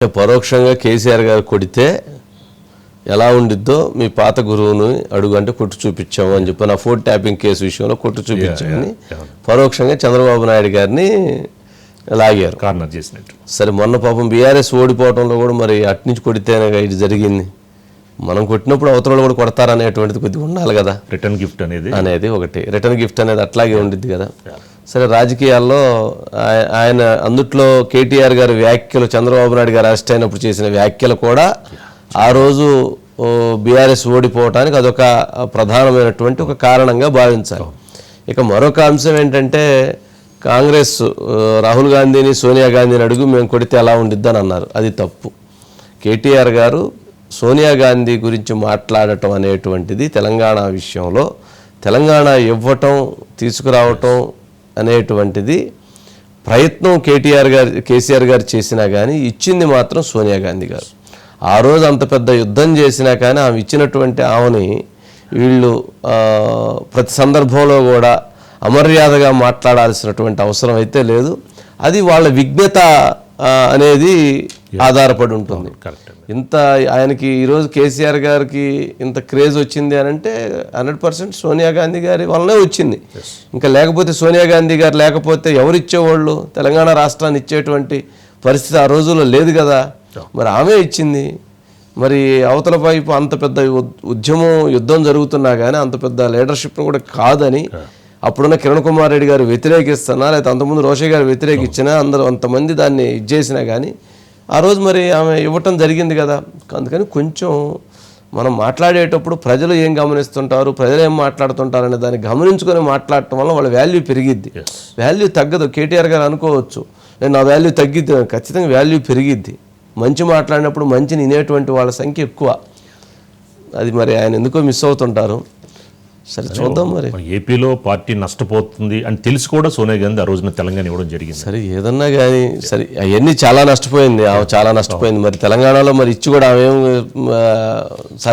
పరోక్షంగా కేసీఆర్ గారు కొడితే ఎలా ఉండిద్దో మీ పాత గురువుని అడుగు అంటే కొట్టు చూపించాము అని చెప్పి నా ఫోన్ ట్యాపింగ్ కేసు విషయంలో కొట్టు చూపించామని పరోక్షంగా చంద్రబాబు నాయుడు గారిని లాగారు, కార్నర్ చేసినట్టు. సరే మొన్న పాపం బీఆర్ఎస్ ఓడిపోవడంలో కూడా మరి అట్నుంచి కొడితేనే ఇది జరిగింది. మనం కొట్టినప్పుడు అవతల కూడా కొడతారనేటువంటిది కొద్దిగా ఉండాలి కదా. రిటర్న్ గిఫ్ట్ అనేది ఒకటి రిటర్న్ గిఫ్ట్ అనేది అట్లాగే ఉండిద్ది కదా. సరే రాజకీయాల్లో ఆయన అందుట్లో కేటీఆర్ గారి వ్యాఖ్యలు, చంద్రబాబు నాయుడు గారు అరెస్ట్ అయినప్పుడు చేసిన వ్యాఖ్యలు కూడా ఆ రోజు బీఆర్ఎస్ ఓడిపోవటానికి అదొక ప్రధానమైనటువంటి ఒక కారణంగా భావించాలి. ఇక మరొక అంశం ఏంటంటే కాంగ్రెస్ రాహుల్ గాంధీని సోనియా గాంధీని అడుగు మేము కొడితే ఎలా ఉండిద్దని అన్నారు. అది తప్పు. కేటీఆర్ గారు సోనియా గాంధీ గురించి మాట్లాడటం అనేటువంటిది తెలంగాణ విషయంలో తెలంగాణ ఇవ్వటం తీసుకురావటం అనేటువంటిది ప్రయత్నం కేసీఆర్ గారు చేసినా కానీ ఇచ్చింది మాత్రం సోనియా గాంధీ గారు. ఆ రోజు అంత పెద్ద యుద్ధం చేసినా కానీ ఆమె ఇచ్చినటువంటి ఆమెని వీళ్ళు ప్రతి సందర్భంలో కూడా అమర్యాదగా మాట్లాడాల్సినటువంటి అవసరం అయితే లేదు. అది వాళ్ళ విజ్ఞత అనేది ఆధారపడి ఉంటుంది. ఇంత ఆయనకి ఈరోజు కేసీఆర్ గారికి ఇంత క్రేజ్ వచ్చింది అని అంటే 100% సోనియా గాంధీ గారి వల్లనే వచ్చింది. ఇంకా లేకపోతే సోనియా గాంధీ గారు లేకపోతే ఎవరిచ్చేవాళ్ళు? తెలంగాణ రాష్ట్రాన్ని ఇచ్చేటువంటి పరిస్థితి ఆ రోజుల్లో లేదు కదా. మరి ఆమె ఇచ్చింది. మరి అవతల వైపు అంత పెద్ద ఉద్యమం యుద్ధం జరుగుతున్నా కానీ అంత పెద్ద లీడర్షిప్ కూడా కాదని అప్పుడున్న కిరణ్ కుమార్ రెడ్డి గారు వ్యతిరేకిస్తున్నా, లేకపోతే అంతకుముందు రోషయ్య గారు వ్యతిరేకించినా, అందరూ అంతమంది దాన్ని చేసినా కానీ ఆ రోజు మరి ఆమె ఇవ్వటం జరిగింది కదా. అందుకని కొంచెం మనం మాట్లాడేటప్పుడు ప్రజలు ఏం గమనిస్తుంటారు, ప్రజలు ఏం మాట్లాడుతుంటారు అనే దాన్ని గమనించుకొని మాట్లాడటం వల్ల వాళ్ళ వాల్యూ పెరిగిద్ది. వాల్యూ తగ్గదు. కేటీఆర్ గారు అనుకోవచ్చు నేను నా వాల్యూ తగ్గిద్ది, ఖచ్చితంగా వాల్యూ పెరిగిద్ది. మంచి మాట్లాడినప్పుడు మంచిని వినేటువంటి వాళ్ళ సంఖ్య ఎక్కువ. అది మరి ఆయన ఎందుకో మిస్ అవుతుంటారు. సరే చూద్దాం. మరి ఏపీలో పార్టీ నష్టపోతుంది అని తెలిసి కూడా సోనియా గాంధీ ఆ రోజున తెలంగాణ ఇవ్వడం జరిగింది. సరే ఏదన్నా కానీ సరే అవన్నీ చాలా నష్టపోయింది. చాలా నష్టపోయింది. మరి తెలంగాణలో మరి ఇచ్చి కూడా ఆమె